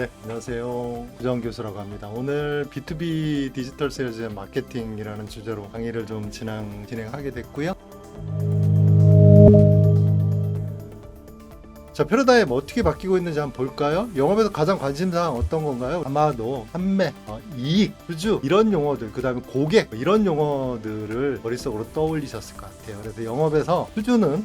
네, 안녕하세요. 구정 교수라고 합니다. 오늘 B2B 디지털 세일즈 앤 마케팅이라는 주제로 강의를 좀 진행하게 됐고요. 자, 패러다임 어떻게 바뀌고 있는지 한번 볼까요? 영업에서 가장 관심사항 어떤 건가요? 아마도 판매, 이익, 수주 이런 용어들, 그 다음에 고객 이런 용어들을 머릿속으로 떠올리셨을 것 같아요. 그래서 영업에서 수주는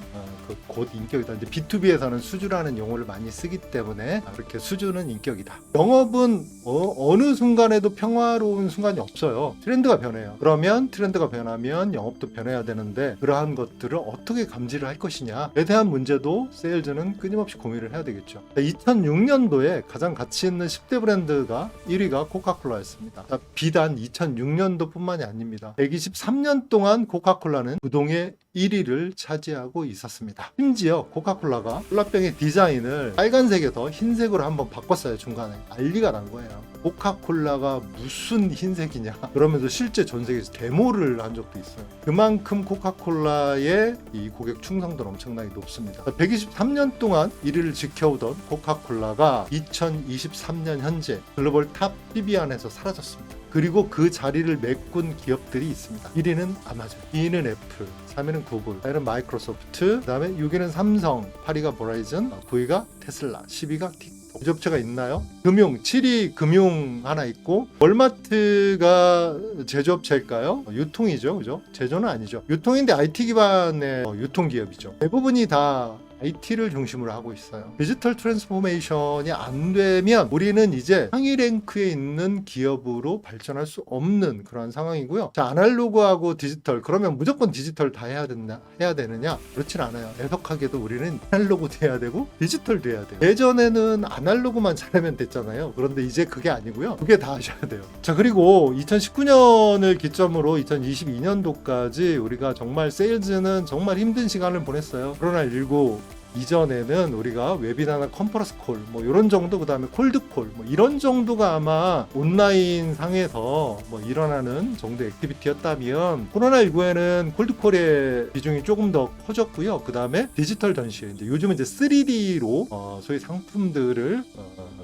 곧 인격이다. 이제 B2B에서는 수주라는 용어를 많이 쓰기 때문에 이렇게 수주는 인격이다. 영업은 어느 순간에도 평화로운 순간이 없어요. 트렌드가 변해요. 그러면 트렌드가 변하면 영업도 변해야 되는데 그러한 것들을 어떻게 감지를 할 것이냐에 대한 문제도 세일즈는 끊임없이 고민을 해야 되겠죠. 2006년도에 가장 가치 있는 10대 브랜드가 1위가 코카콜라였습니다. 비단 2006년도뿐만이 아닙니다. 123년 동안 코카콜라는 부동의 1위를 차지하고 있었습니다. 심지어 코카콜라가 콜라병의 디자인을 빨간색에서 흰색으로 한번 바꿨어요. 중간에 난리가 난 거예요. 코카콜라가 무슨 흰색이냐 그러면서 실제 전 세계에서 데모를 한 적도 있어요. 그만큼 코카콜라의 이 고객 충성도는 엄청나게 높습니다. 123년 동안 1위를 지켜오던 코카콜라가 2023년 현재 글로벌 탑 10위 안에서 사라졌습니다. 그리고 그 자리를 메꾼 기업들이 있습니다. 1위는 아마존, 2위는 애플, 3위는 구글, 4위는 마이크로소프트, 그 다음에 6위는 삼성, 8위가 버라이즌, 9위가 테슬라, 10위가 틱톡. 제조업체가 있나요? 금융, 7위 금융 하나 있고, 월마트가 제조업체일까요? 유통이죠, 그죠? 제조는 아니죠. 유통인데 IT 기반의 유통기업이죠. 대부분이 다 IT를 중심으로 하고 있어요. 디지털 트랜스포메이션이 안 되면 우리는 이제 상위 랭크에 있는 기업으로 발전할 수 없는 그런 상황이고요. 자, 아날로그하고 디지털, 그러면 무조건 디지털 다 해야 되느냐? 그렇진 않아요. 애석하게도 우리는 아날로그도 해야 되고 디지털도 해야 돼요. 예전에는 아날로그만 잘하면 됐잖아요. 그런데 이제 그게 아니고요. 그게 다 하셔야 돼요. 자, 그리고 2019년을 기점으로 2022년도까지 우리가 정말 세일즈는 정말 힘든 시간을 보냈어요. 코로나19 이전에는 우리가 웨비나나 컨퍼런스 콜 뭐 이런 정도, 그 다음에 콜드콜 뭐 이런 정도가 아마 온라인 상에서 뭐 일어나는 정도의 액티비티였다면, 코로나19에는 콜드콜의 비중이 조금 더 커졌고요. 그 다음에 디지털 전시, 이제 요즘은 이제 3D로 소위 상품들을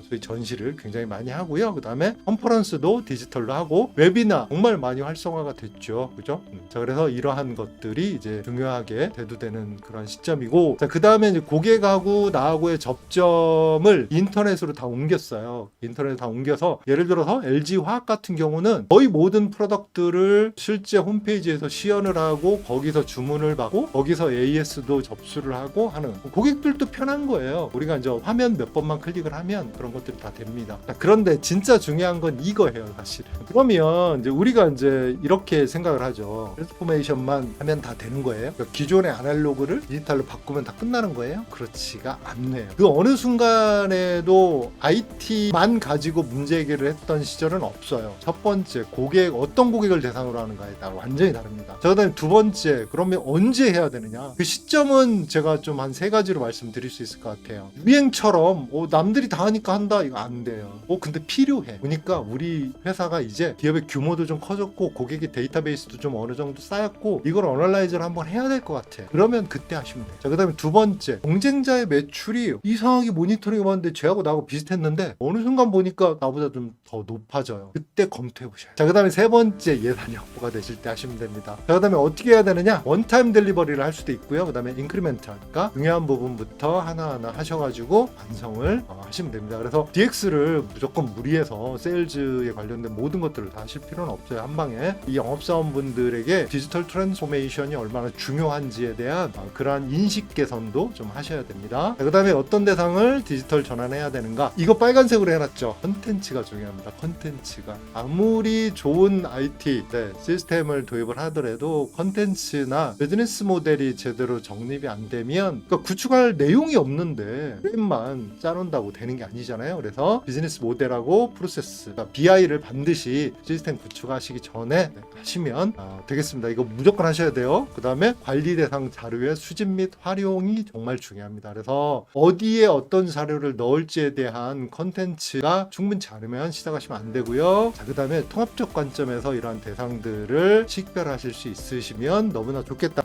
소위 전시를 굉장히 많이 하고요. 그 다음에 컨퍼런스도 디지털로 하고 웨비나 정말 많이 활성화가 됐죠. 그죠? 자, 그래서 이러한 것들이 이제 중요하게 대두되는 그런 시점이고, 자, 그 다음에 이제 고객하고 나하고의 접점을 인터넷으로 다 옮겼어요. 인터넷에 다 옮겨서, 예를 들어서 LG 화학 같은 경우는 거의 모든 프로덕트를 실제 홈페이지에서 시연을 하고 거기서 주문을 받고 거기서 AS도 접수를 하고 하는, 고객들도 편한 거예요. 우리가 이제 화면 몇 번만 클릭을 하면 그런 것들이 다 됩니다. 그런데 진짜 중요한 건 이거예요, 사실은. 그러면 이제 우리가 이제 이렇게 생각을 하죠. 트랜스포메이션만 하면 다 되는 거예요. 그러니까 기존의 아날로그를 디지털로 바꾸면 다 끝나는 거예요. 그렇지가 않네요. 그 어느 순간에도 IT만 가지고 문제 해결을 했던 시절은 없어요. 첫 번째, 고객, 어떤 고객을 대상으로 하는가에 따라 완전히 다릅니다. 자, 그다음에 두 번째, 그러면 언제 해야 되느냐? 그 시점은 제가 좀 한 3가지로 말씀드릴 수 있을 것 같아요. 유행처럼 남들이 다 하니까 한다, 이거 안 돼요. 근데 필요해. 보니까 우리 회사가 이제 기업의 규모도 좀 커졌고 고객의 데이터베이스도 좀 어느 정도 쌓였고 이걸 어널라이즈를 한번 해야 될 것 같아. 그러면 그때 하시면 돼요. 자, 그다음에 두 번째, 경쟁자의 매출이 이상하게 모니터링 해봤는데 쟤하고 나하고 비슷했는데 어느 순간 보니까 나보다 좀 더 높아져요. 그때 검토해 보셔요. 자, 그다음에 세 번째, 예산이 확보가 되실 때 하시면 됩니다. 자, 그다음에 어떻게 해야 되느냐? 원타임 델리버리를 할 수도 있고요. 그다음에 인크리멘탈, 그러니까 중요한 부분부터 하나하나 하셔가지고 완성을 하시면 됩니다. 그래서 DX를 무조건 무리해서 세일즈에 관련된 모든 것들을 다 하실 필요는 없어요. 한 방에 이 영업사원분들에게 디지털 트랜스포메이션이 얼마나 중요한지에 대한 그러한 인식 개선도 좀 하셔야 됩니다. 그 다음에 어떤 대상을 디지털 전환해야 되는가? 이거 빨간색으로 해놨죠. 컨텐츠가 중요합니다. 컨텐츠가 아무리 좋은 IT 시스템을 도입을 하더라도 컨텐츠나 비즈니스 모델이 제대로 정립이 안 되면, 그러니까 구축할 내용이 없는데 프레임만 짜놓는다고 되는 게 아니잖아요. 그래서 비즈니스 모델하고 프로세스, 그러니까 BI를 반드시 시스템 구축하시기 전에 하시면 되겠습니다. 이거 무조건 하셔야 돼요. 그 다음에 관리 대상 자료의 수집 및 활용이 정말 중요합니다. 그래서 어디에 어떤 자료를 넣을지에 대한 컨텐츠가 충분치 않으면 시작하시면 안 되고요. 자, 그 다음에 통합적 관점에서 이러한 대상들을 식별하실 수 있으시면 너무나 좋겠다.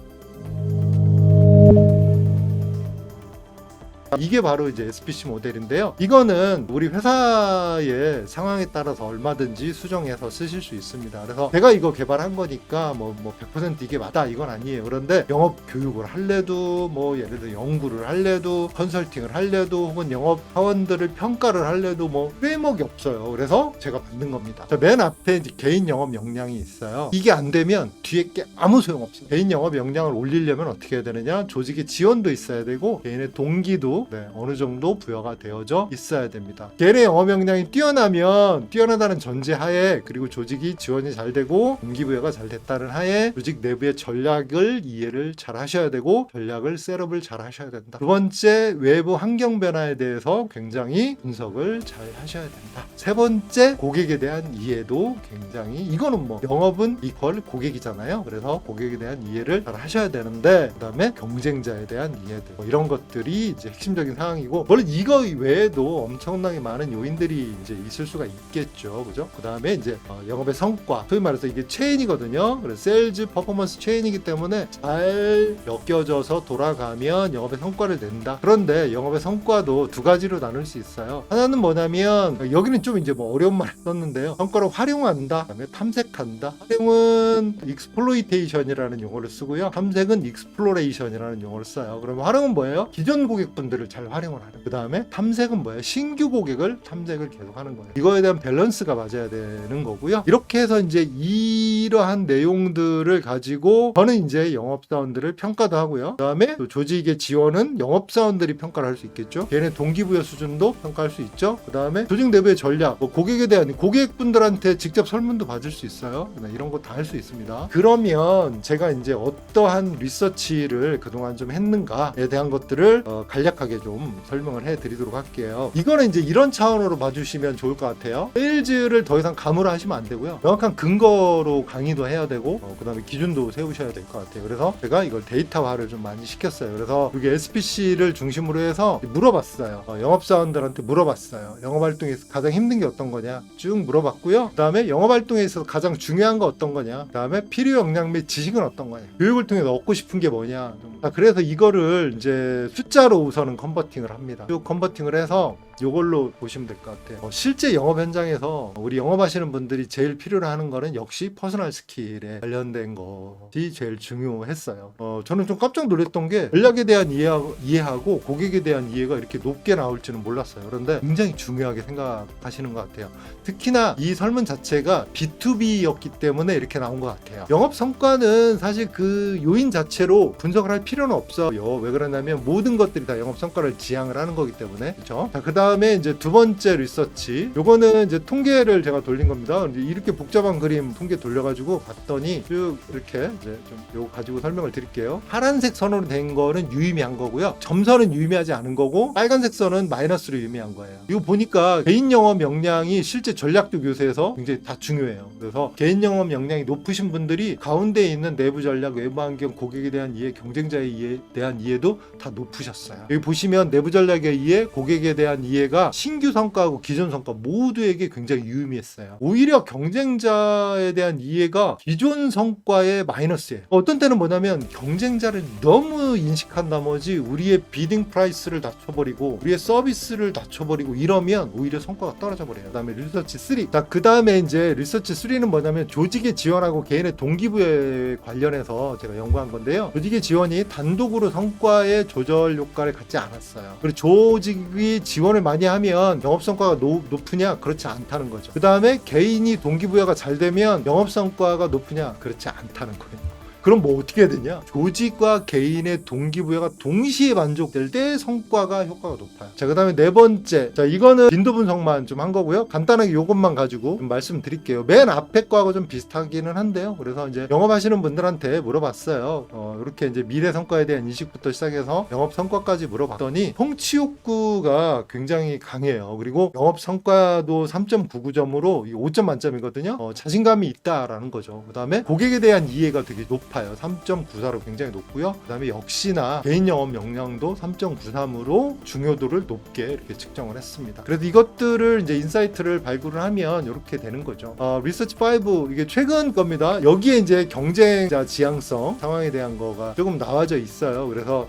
이게 바로 이제 SPC 모델인데요. 이거는 우리 회사의 상황에 따라서 얼마든지 수정해서 쓰실 수 있습니다. 그래서 제가 이거 개발한 거니까 뭐 100% 이게 맞다 이건 아니에요. 그런데 영업 교육을 할래도 뭐 예를 들어 연구를 할래도 컨설팅을 할래도 혹은 영업 사원들을 평가를 할래도 뭐 프레임워크가 없어요. 그래서 제가 만든 겁니다. 맨 앞에 이제 개인 영업 역량이 있어요. 이게 안 되면 뒤에 게 아무 소용없어요. 개인 영업 역량을 올리려면 어떻게 해야 되느냐? 조직의 지원도 있어야 되고 개인의 동기도 어느 정도 부여가 되어져 있어야 됩니다. 개인의 영업 역량이 뛰어나면 뛰어나다는 전제하에 그리고 조직이 지원이 잘 되고 동기부여가 잘 됐다는 하에 조직 내부의 전략을 이해를 잘 하셔야 되고 전략을 셋업을 잘 하셔야 된다. 두 번째, 외부 환경 변화에 대해서 굉장히 분석을 잘 하셔야 된다. 세 번째, 고객에 대한 이해도 굉장히, 이거는 뭐 영업은 이퀄 고객이잖아요. 그래서 고객에 대한 이해를 잘 하셔야 되는데, 그 다음에 경쟁자에 대한 이해들, 뭐 이런 것들이 이제 핵심적인 상황이고, 물론 이거 외에도 엄청나게 많은 요인들이 이제 있을 수가 있겠죠. 그죠? 그 다음에 이제 영업의 성과, 소위 말해서 이게 체인이거든요. 그래서 세일즈 퍼포먼스 체인이기 때문에 잘 엮여져서 돌아가면 영업의 성과를 낸다. 그런데 영업의 성과도 두 가지로 나눌 수 있어요. 하나는 뭐냐면, 여기는 좀 이제 뭐 어려운 말 썼는데요. 성과를 활용한다. 그다음에 탐색한다. 활용은 익스플로이테이션이라는 용어를 쓰고요. 탐색은 익스플로레이션이라는 용어를 써요. 그러면 활용은 뭐예요? 기존 고객분들을 잘 활용을 하는. 그 다음에 탐색은 뭐예요? 신규 고객을 탐색을 계속 하는 거예요. 이거에 대한 밸런스가 맞아야 되는 거고요. 이렇게 해서 이제 이러한 내용들을 가지고 저는 이제 영업사원들을 평가도 하고요. 그 다음에 또 조직의 지원은 영업사원들이 평가를 할 수 있겠죠. 걔네 동기부여 수준도 평가할 수 있죠. 그 다음에 조직 내부의 전략, 뭐 고객에 대한 고객분들한테 직접 설문도 받을 수 있어요. 이런 거 다 할 수 있습니다. 그러면 제가 이제 어떠한 리서치를 그동안 좀 했는가에 대한 것들을 간략하게 좀 설명을 해드리도록 할게요. 이거는 이제 이런 차원으로 봐주시면 좋을 것 같아요. 세일즈를 더 이상 감으로 하시면 안 되고요. 명확한 근거로 강의도 해야 되고 그 다음에 기준도 세우셔야 될 것 같아요. 그래서 제가 이걸 데이터화를 좀 많이 시켰어요. 그래서 여기 SPC를 중심으로 해서 물어봤어요. 영업사원들한테 물어봤어요. 영업활동에서 가장 힘든 게 어떤 거냐 쭉 물어봤고요. 그 다음에 영업활동에 있어서 가장 중요한 거 어떤 거냐, 그 다음에 필요 역량 및 지식은 어떤 거냐, 교육을 통해서 얻고 싶은 게 뭐냐. 그래서 이거를 이제 숫자로 우선은 컨버팅을 합니다. 쭉 컨버팅을 해서 이걸로 보시면 될 것 같아요. 실제 영업 현장에서 우리 영업하시는 분들이 제일 필요로 하는 거는 역시 퍼스널 스킬에 관련된 것이 제일 중요했어요. 저는 좀 깜짝 놀랐던 게 전략에 대한 이해하고 고객에 대한 이해가 이렇게 높게 나올지는 몰랐어요. 그런데 굉장히 중요하게 생각하시는 것 같아요. 특히나 이 설문 자체가 B2B였기 때문에 이렇게 나온 것 같아요. 영업 성과는 사실 그 요인 자체로 분석을 할 필요는 없어요. 왜 그러냐면 모든 것들이 다 영업 성과를 지향을 하는 거기 때문에. 그렇죠? 자, 그다음에 이제 두 번째 리서치. 요거는 이제 통계를 제가 돌린 겁니다. 이렇게 복잡한 그림 통계 돌려가지고 봤더니 쭉 이렇게 이제 좀 요거 가지고 설명을 드릴게요. 파란색 선으로 된 거는 유의미한 거고요. 점선은 유의미하지 않은 거고, 빨간색 선은 마이너스로 유의미한 거예요. 이거 보니까 개인 영업 역량이 실제 전략적 요소에서 굉장히 다 중요해요. 그래서 개인 영업 역량이 높으신 분들이 가운데 있는 내부 전략, 외부 환경, 고객에 대한 이해, 경쟁자에 대한 이해도 다 높으셨어요. 여기 보시면 내부 전략의 이해, 고객에 대한 이해가 신규 성과하고 기존 성과 모두에게 굉장히 유의미했어요. 오히려 경쟁자에 대한 이해가 기존 성과의 마이너스예요. 어떤 때는 뭐냐면 경쟁자를 너무 인식한 나머지 우리의 비딩 프라이스를 낮춰버리고 우리의 서비스를 낮춰버리고 이러면 오히려 성과가 떨어져 버려요. 그 다음에 리서치 3. 자, 그 다음에 이제 리서치 3는 뭐냐면 조직의 지원하고 개인의 동기부여에 관련해서 제가 연구한 건데요. 조직의 지원이 단독으로 성과의 조절 효과를 갖지 않았어요. 그리고 조직이 지원을 많이 하면 영업 성과가 높으냐? 그렇지 않다는 거죠. 그 다음에 개인이 동기부여가 잘 되면 영업 성과가 높으냐? 그렇지 않다는 거예요. 그럼 뭐 어떻게 해야 되냐? 조직과 개인의 동기부여가 동시에 만족될 때 성과가 효과가 높아요. 자, 그 다음에 네 번째. 자, 이거는 빈도 분석만 좀 한 거고요. 간단하게 이것만 가지고 좀 말씀드릴게요. 맨 앞에 거하고 좀 비슷하기는 한데요. 그래서 이제 영업하시는 분들한테 물어봤어요. 이렇게 이제 미래 성과에 대한 인식부터 시작해서 영업 성과까지 물어봤더니 통치 욕구가 굉장히 강해요. 그리고 영업 성과도 3.99점으로 5점 만점이거든요. 자신감이 있다라는 거죠. 그 다음에 고객에 대한 이해가 되게 높아요. 높아요. 3.94로 굉장히 높고요. 그 다음에 역시나 개인 영업 역량도 3.93으로 중요도를 높게 이렇게 측정을 했습니다. 그래서 이것들을 이제 인사이트를 발굴을 하면 이렇게 되는 거죠. 리서치 5 이게 최근 겁니다. 여기에 이제 경쟁자 지향성 상황에 대한 거가 조금 나와져 있어요. 그래서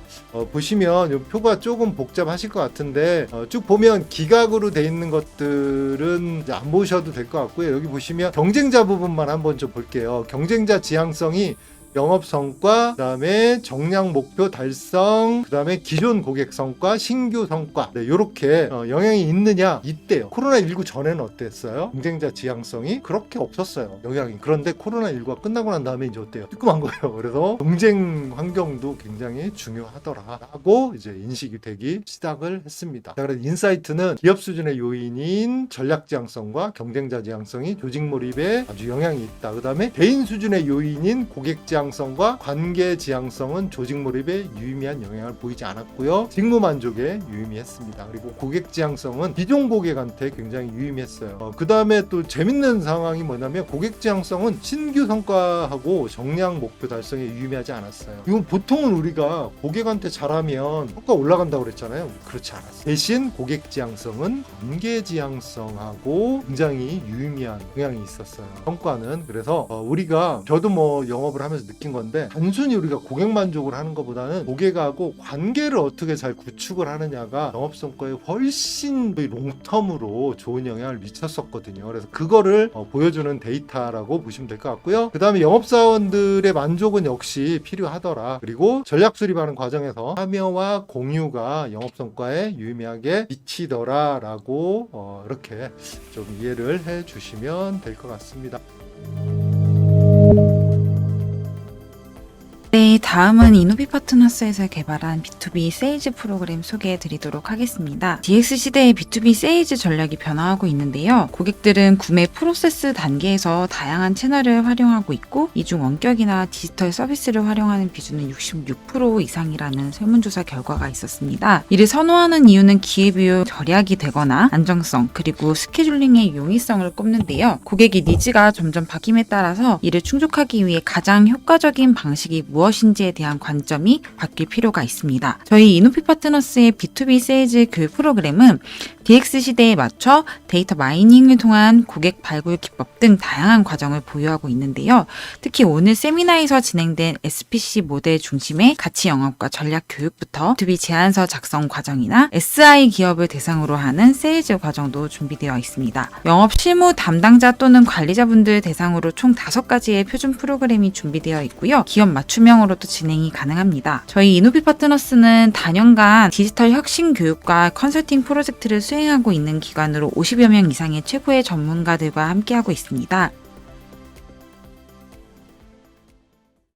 보시면 이 표가 조금 복잡하실 것 같은데 쭉 보면 기각으로 돼 있는 것들은 이제 안 보셔도 될 것 같고요. 여기 보시면 경쟁자 부분만 한번 좀 볼게요. 경쟁자 지향성이 영업 성과, 그다음에 정량 목표 달성, 그다음에 기존 고객 성과, 신규 성과, 네, 이렇게 영향이 있느냐? 있대요. 코로나19 전에는 어땠어요? 경쟁자 지향성이 그렇게 없었어요. 영향이. 그런데 코로나19가 끝나고 난 다음에 이제 어때요? 뜨끔한 거예요. 그래서 경쟁 환경도 굉장히 중요하더라라고 이제 인식이 되기 시작을 했습니다. 자, 그래서 인사이트는 기업 수준의 요인인 전략 지향성과 경쟁자 지향성이 조직 몰입에 아주 영향이 있다. 그다음에 개인 수준의 요인인 고객 지향성과 관계 지향성은 조직 몰입에 유의미한 영향을 보이지 않았고요. 직무 만족에 유의미했습니다. 그리고 고객 지향성은 기존 고객한테 굉장히 유의미했어요. 그 다음에 또 재밌는 상황이 뭐냐면 고객 지향성은 신규 성과하고 정량 목표 달성에 유의미하지 않았어요. 이건 보통은 우리가 고객한테 잘하면 성과 올라간다고 그랬잖아요. 그렇지 않았어요. 대신 고객 지향성은 관계 지향성하고 굉장히 유의미한 영향이 있었어요. 성과는. 그래서 우리가 저도 뭐 영업을 하면서 느낀 건데 단순히 우리가 고객 만족을 하는 것보다는 고객하고 관계를 어떻게 잘 구축을 하느냐가 영업 성과에 훨씬 롱텀으로 좋은 영향을 미쳤었거든요. 그래서 그거를 보여주는 데이터라고 보시면 될 것 같고요. 그 다음에 영업사원들의 만족은 역시 필요하더라. 그리고 전략 수립하는 과정에서 참여와 공유가 영업 성과에 유의미하게 미치더라라고 이렇게 좀 이해를 해 주시면 될 것 같습니다. 네, 다음은 이노비 파트너스에서 개발한 B2B 세일즈 프로그램 소개해 드리도록 하겠습니다. DX 시대의 B2B 세일즈 전략이 변화하고 있는데요. 고객들은 구매 프로세스 단계에서 다양한 채널을 활용하고 있고 이 중 원격이나 디지털 서비스를 활용하는 비중은 66% 이상이라는 설문조사 결과가 있었습니다. 이를 선호하는 이유는 기회비용 절약이 되거나 안정성 그리고 스케줄링의 용이성을 꼽는데요. 고객의 니즈가 점점 바뀜에 따라서 이를 충족하기 위해 가장 효과적인 방식이 무엇인지에 대한 관점이 바뀔 필요가 있습니다. 저희 이노피 파트너스의 B2B 세일즈 교육 프로그램은 DX 시대에 맞춰 데이터 마이닝을 통한 고객 발굴 기법 등 다양한 과정을 보유하고 있는데요. 특히 오늘 세미나에서 진행된 SPC 모델 중심의 가치 영업과 전략 교육부터 B2B 제안서 작성 과정이나 SI 기업을 대상으로 하는 세일즈 과정도 준비되어 있습니다. 영업 실무 담당자 또는 관리자분들 대상으로 총 5가지의 표준 프로그램이 준비되어 있고요. 기업 맞춤형으로도 진행이 가능합니다. 저희 이노비 파트너스는 단연간 디지털 혁신 교육과 컨설팅 프로젝트를 수행하고 있는 기관으로 50여 명 이상의 최고의 전문가들과 함께하고 있습니다.